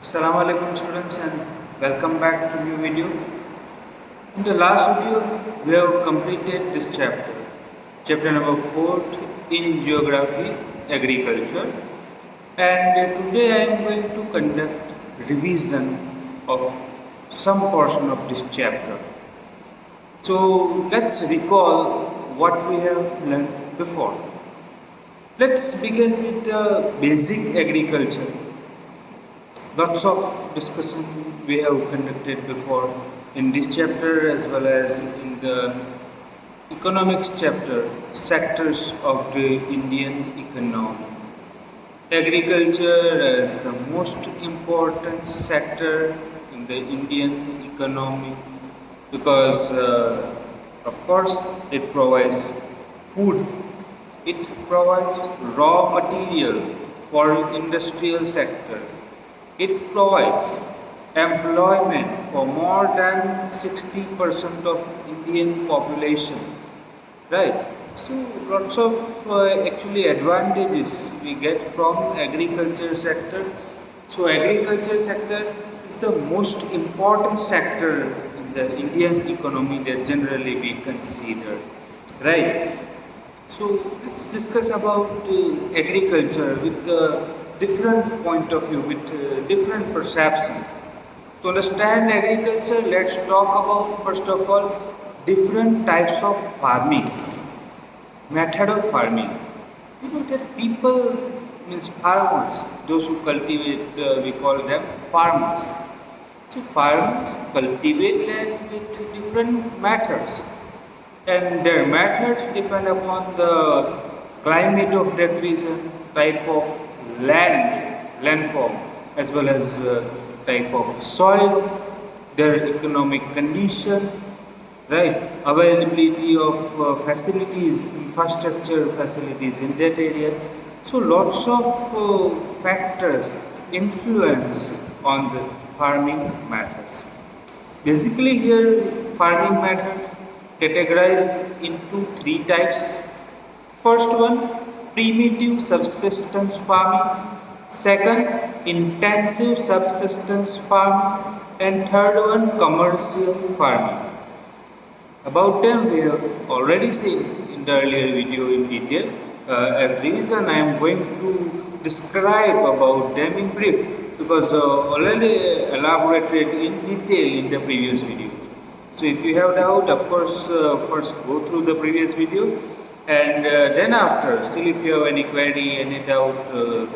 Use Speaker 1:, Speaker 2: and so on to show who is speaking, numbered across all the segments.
Speaker 1: Assalamu alaikum students and welcome back to new video. In the last video we have completed this chapter number 4 in geography agriculture, and today I am going to conduct revision of some portion of this chapter. So let's recall what we have learned before. Let's begin with the basic agriculture. Lots of discussion we have conducted before in this chapter as well as in the economics chapter, sectors of the Indian economy. Agriculture as the most important sector in the Indian economy because of course it provides food, it provides raw material for industrial sector. It provides employment for more than 60% of Indian population, right? So lots of actually advantages we get from agriculture sector. So agriculture sector is the most important sector in the Indian economy that generally we consider, right? So let's discuss about agriculture with the different point of view, with different perception. To understand agriculture, let's talk about first of all different types of farming, method of farming. You know that people means farmers, those who cultivate, we call them farmers. So farmers cultivate land with different methods, and their methods depend upon the climate of that region, type of landform, as well as type of soil, their economic condition, right, availability of facilities, infrastructure facilities in that area. So lots of factors influence on the farming methods. Basically here farming method categorized into three types. First one, primitive subsistence farming. Second, intensive subsistence farming. And third one, commercial farming. About them we have already seen in the earlier video in detail. As reason, I am going to describe about them in brief because already elaborated in detail in the previous video. So if you have doubt, of course, first go through the previous video, and then after, still if you have any query, any doubt,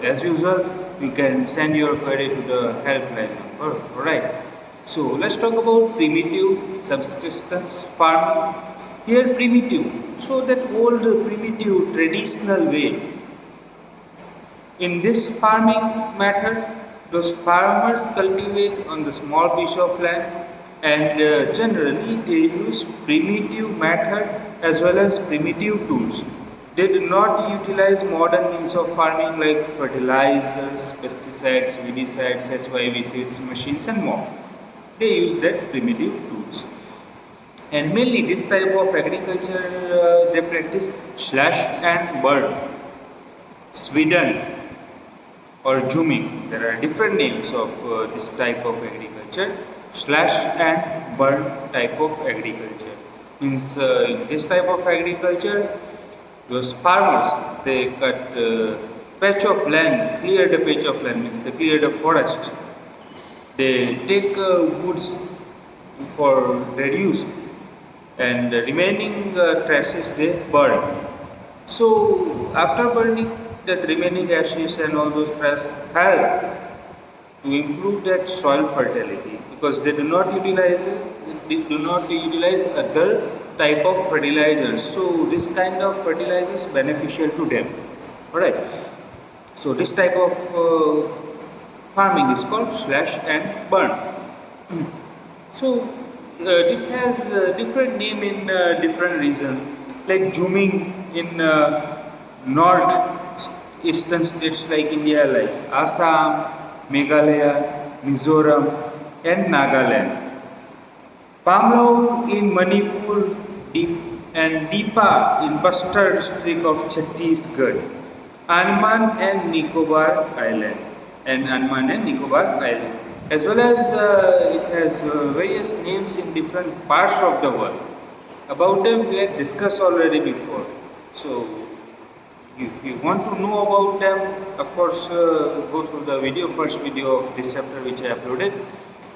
Speaker 1: as usual, you can send your query to the helpline number. Alright. So let's talk about primitive subsistence farming. Here primitive, so that old primitive traditional way. In this farming method, those farmers cultivate on the small piece of land, and generally they use primitive method as well as primitive tools. They do not utilize modern means of farming like fertilizers, pesticides, weedicides, HYV machines and more. They use that primitive tools. And mainly this type of agriculture they practice slash and burn, Sweden or Juming. There are different names of this type of agriculture. Slash and burn type of agriculture means in this type of agriculture, those farmers they cut patch of land, clear the patch of land, means they clear the forest. They take woods for their use, and the remaining trashes they burn. So after burning, that remaining ashes and all those trash help to improve that soil fertility, because they do not utilize other type of fertilizers. So this kind of fertilizer is beneficial to them. Alright. So this type of farming is called slash and burn. So this has a different name in different regions, like Juming in north eastern states like India, like Assam, Meghalaya, Mizoram and Nagaland. Pamlaw in Manipur and Dipa in Bastar district of Chhattisgarh. Andaman and Nicobar Island, and Andaman and Nicobar Island. As well as it has various names in different parts of the world. About them we had discussed already before. So if you want to know about them, of course go through the video, first video of this chapter which I uploaded.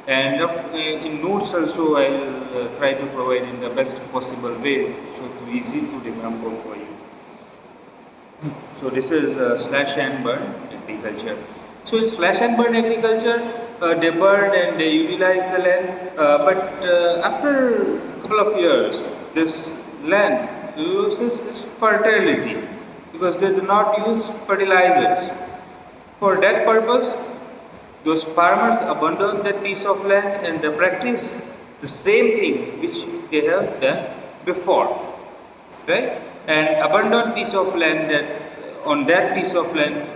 Speaker 1: And in notes also I will try to provide in the best possible way, so to easy to remember for you. So this is slash and burn agriculture. So in slash and burn agriculture, they burn and they utilize the land, but after a couple of years, this land loses its fertility because they do not use fertilizers. For that purpose, those farmers abandon that piece of land and they practice the same thing which they have done before, right? And abandoned piece of land, that on that piece of land,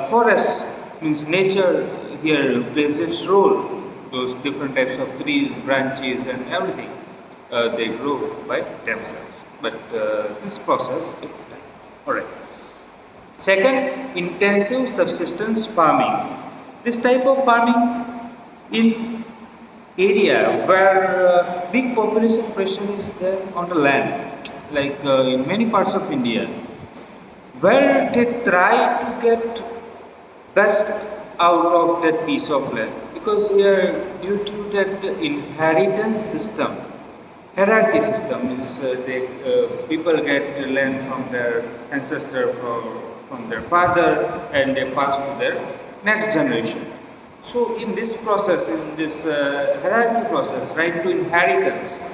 Speaker 1: forest means nature here plays its role. Those different types of trees, branches, and everything they grow by themselves. But this process takes time. All right. Second, intensive subsistence farming. This type of farming in area where big population pressure is there on the land, like in many parts of India, where they try to get best out of that piece of land, because here due to that inheritance system, hierarchy system means people get land from their ancestor, from their father, and they pass to their next generation. So in this process, in this hierarchy process, right to inheritance,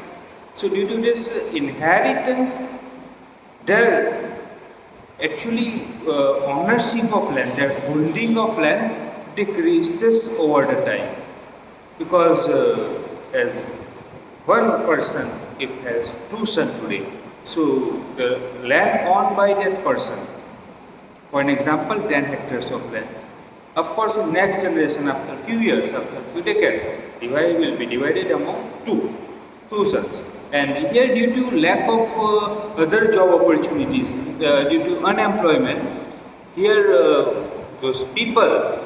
Speaker 1: so due to this inheritance, their actually ownership of land, their holding of land decreases over the time, because as one person if has two sons today, so the land owned by that person, for an example 10 hectares of land, of course in next generation, after few years, after few decades, will be divided among two sons. And here due to lack of other job opportunities, due to unemployment, here those people,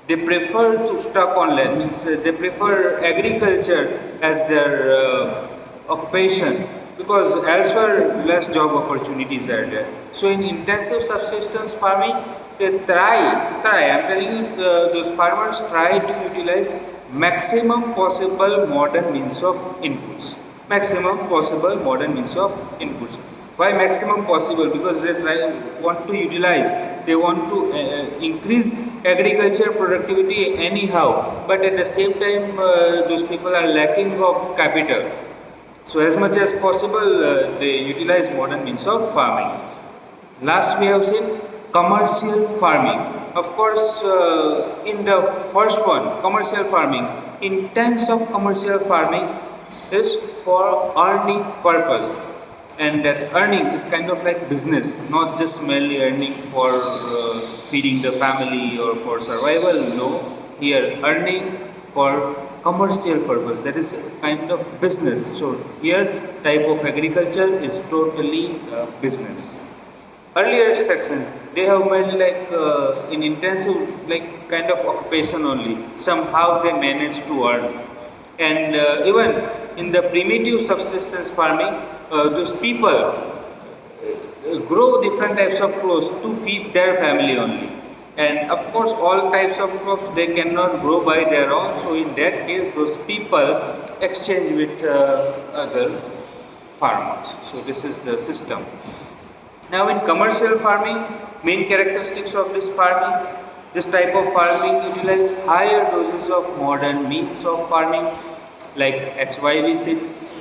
Speaker 1: they prefer to stock on land, means they prefer agriculture as their occupation, because elsewhere less job opportunities are there. So in intensive subsistence farming, they try, I'm telling you, those farmers try to utilize maximum possible modern means of inputs. Maximum possible modern means of inputs. Why maximum possible? Because they want to utilize, they want to increase agriculture productivity anyhow, but at the same time those people are lacking of capital. So as much as possible they utilize modern means of farming. Last we have seen commercial farming. Of course in the first one, commercial farming, intents of commercial farming is for earning purpose, and that earning is kind of like business, not just merely earning for feeding the family or for survival. No, here earning for commercial purpose, that is kind of business. So here type of agriculture is totally business. Earlier section they have made like in intensive like kind of occupation only, somehow they manage to earn. And even in the primitive subsistence farming, those people grow different types of crops to feed their family only. And of course all types of crops they cannot grow by their own, so in that case those people exchange with other farmers. So this is the system. Now in commercial farming, main characteristics of this farming, this type of farming utilize higher doses of modern means of farming like HYV6,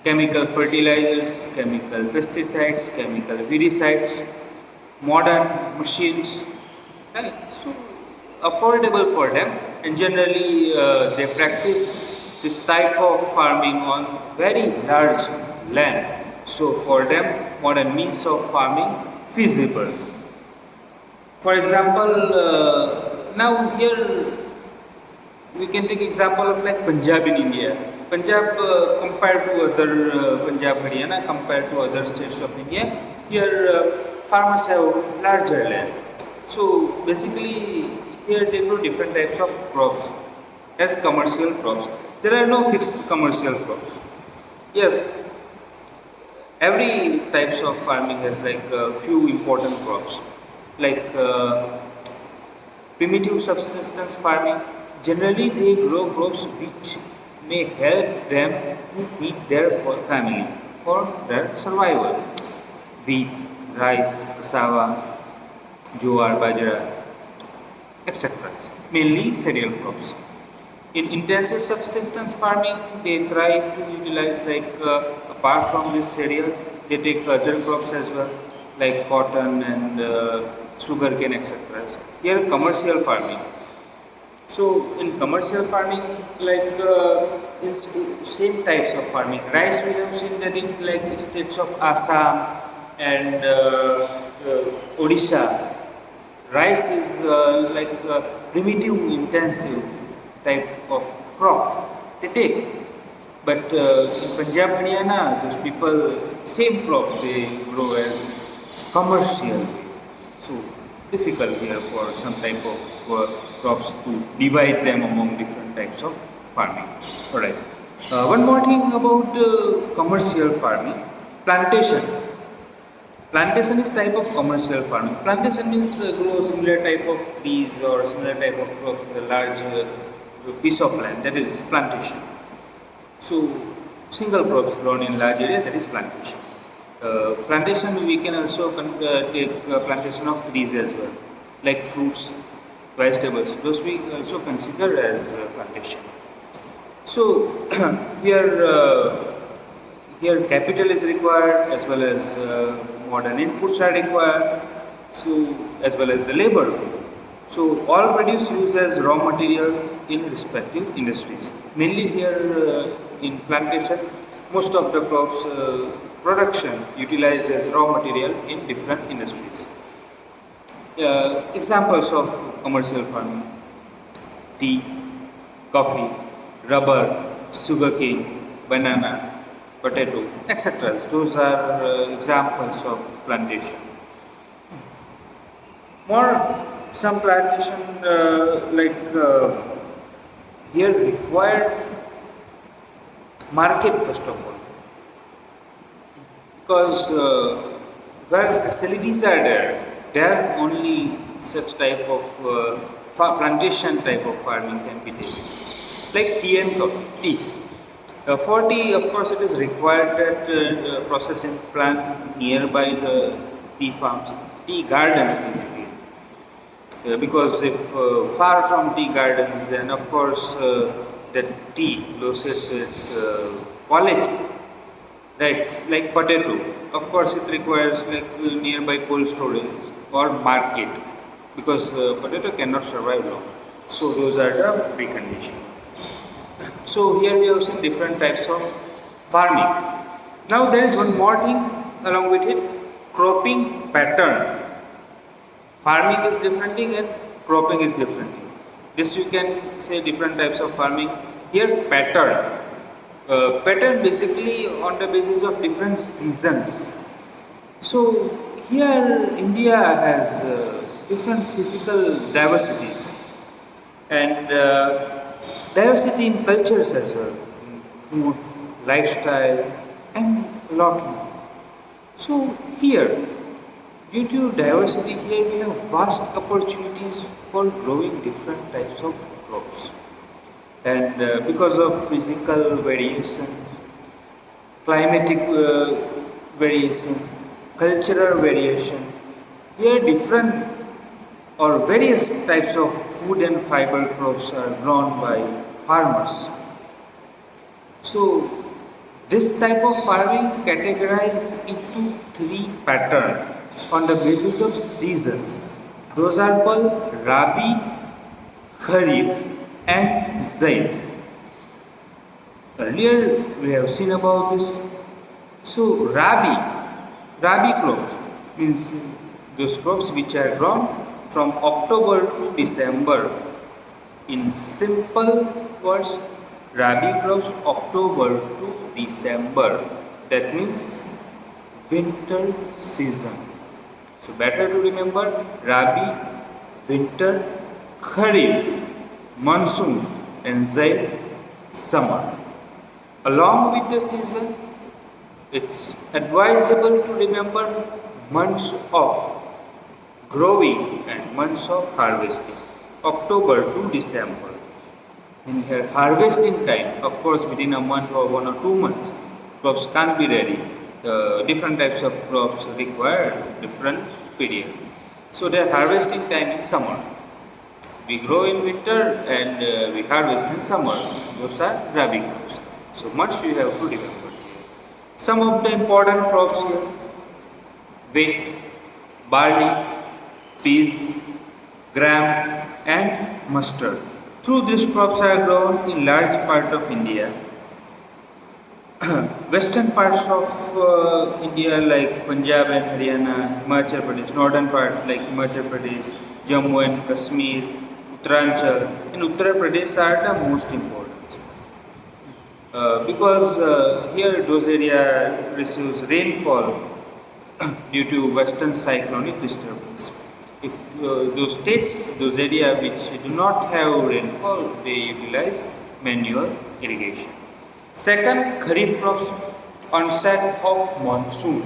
Speaker 1: chemical fertilizers, chemical pesticides, chemical weedicides, modern machines, right? So affordable for them, and generally they practice this type of farming on very large land. So for them modern means of farming feasible. For example, now here we can take example of like Punjab in India. Punjab compared to other Punjab, Haryana compared to other states of India, here farmers have larger land. So basically here they grow different types of crops as commercial crops. There are no fixed commercial crops. Yes, every types of farming has like a few important crops. Like primitive subsistence farming, generally they grow crops which may help them to feed their family for their survival. Wheat, rice, cassava, jowar, bajra, etc. Mainly cereal crops. In intensive subsistence farming, they try to utilize like apart from this cereal, they take other crops as well, like cotton and sugarcane, etc. Here, commercial farming. So in commercial farming, like same types of farming, rice we have seen that in like states of Assam and Odisha, rice is like a primitive intensive type of crop they take. But in Punjab, Haryana, those people, same crop they grow as commercial. So difficult here for some type of crops to divide them among different types of farming. Alright. One more thing about commercial farming, plantation. Plantation is type of commercial farming. Plantation means grow similar type of trees or similar type of crops with a large piece of land. That is plantation. So single crops grown in large area, that is plantation. Plantation we can also take plantation of trees as well, like fruits, vegetables. Those we also consider as plantation. So here capital is required as well as modern inputs are required. So as well as the labor. So all produce used as raw material in respective industries. Mainly here in plantation, most of the crops production utilized as raw material in different industries. Examples of commercial farming: tea, coffee, rubber, sugarcane, banana, potato, etc. Those are examples of plantation. More some plantation here required market first of all, because where facilities are there only such type of plantation type of farming can be taken. Like tea and coffee. Tea. For tea, of course, it is required that processing plant nearby the tea farms, tea gardens basically. Because if far from tea gardens, then of course that tea loses its quality. Right, like potato. Of course, it requires like nearby cold storage or market, because potato cannot survive long. So those are the preconditions. So here we have seen different types of farming. Now there is one more thing along with it: cropping pattern. Farming is different thing and cropping is different thing. This you can say different types of farming. Here pattern. Pattern basically on the basis of different seasons. So here India has different physical diversities and diversity in cultures as well, in food, lifestyle, and a lot more. So here, due to diversity, here we have vast opportunities for growing different types of crops. And because of physical variation, climatic variation, cultural variation, here different or various types of food and fiber crops are grown by farmers. So this type of farming categorized into three patterns on the basis of seasons. Those are called Rabi, Kharif and Zaid. Earlier we have seen about this. So Rabi crops means those crops which are grown from October to December. In simple words, Rabi crops October to December. That means winter season. So better to remember Rabi, winter, Kharif, monsoon, and Zaid, summer. Along with the season, it's advisable to remember months of growing and months of harvesting, October to December. In here, harvesting time, of course, within a month or 1 or 2 months, crops can't be ready. Different types of crops require different period. So their harvesting time in summer. We grow in winter and we harvest in summer. Those are rabi crops. So much you have to remember here. Some of the important crops here: wheat, barley, peas, gram, and mustard. Though these crops are grown in large part of India, western parts of India like Punjab and Haryana, Himachal Pradesh, northern part like Himachal Pradesh, Jammu and Kashmir, Uttaranchal, and Uttar Pradesh are the most important. Because here those area receives rainfall due to western cyclonic disturbance. If those states, those areas which do not have rainfall, they utilize manual irrigation. Second, Kharif crops, onset of monsoon.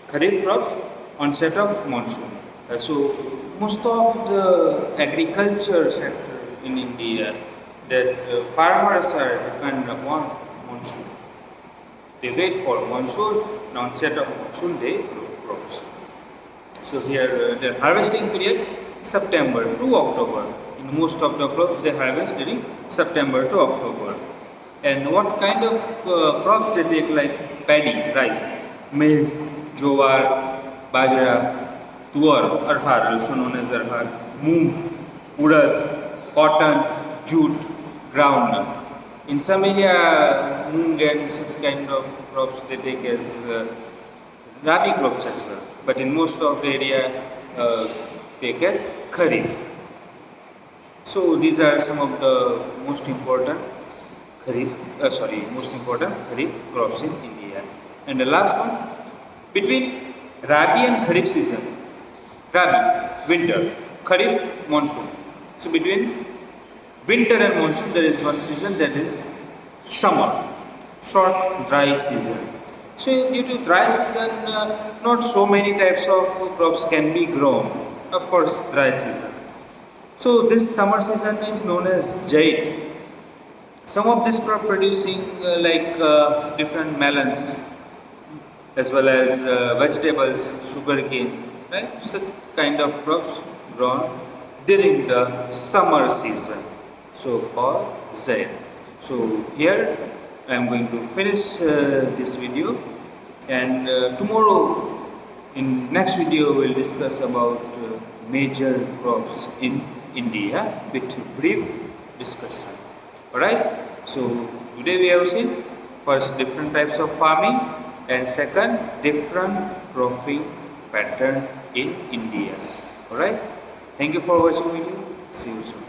Speaker 1: Kharif crops, onset of monsoon. So most of the agriculture sector in India, that farmers are dependent upon monsoon. They wait for monsoon, and onset of monsoon they grow crops. So here the harvesting period September to October. In most of the crops they harvest during September to October. And what kind of crops they take, like paddy, rice, maize, jowar, bajra, tuar, arhar, also known as arhar, moong, urad, cotton, jute, groundnut. In some area, moong and such kind of crops they take as rabi crops as well. But in most of the area, take as kharif. So these are some of the most important kharif crops in India. And the last one, between rabi and kharif season, rabi winter, kharif monsoon. So between winter and monsoon there is one season, that is summer, short dry season. So due to dry season, not so many types of crops can be grown. Of course, dry season. So this summer season is known as Zaid. Some of this crop producing different melons, as well as vegetables, sugarcane, right? Such kind of crops grown during the summer season. So called Zaid. So here I am going to finish this video, and tomorrow in next video we will discuss about major crops in India with brief discussion. Alright, so today we have seen first different types of farming, and second different cropping pattern in India. Alright, thank you for watching video. See you soon.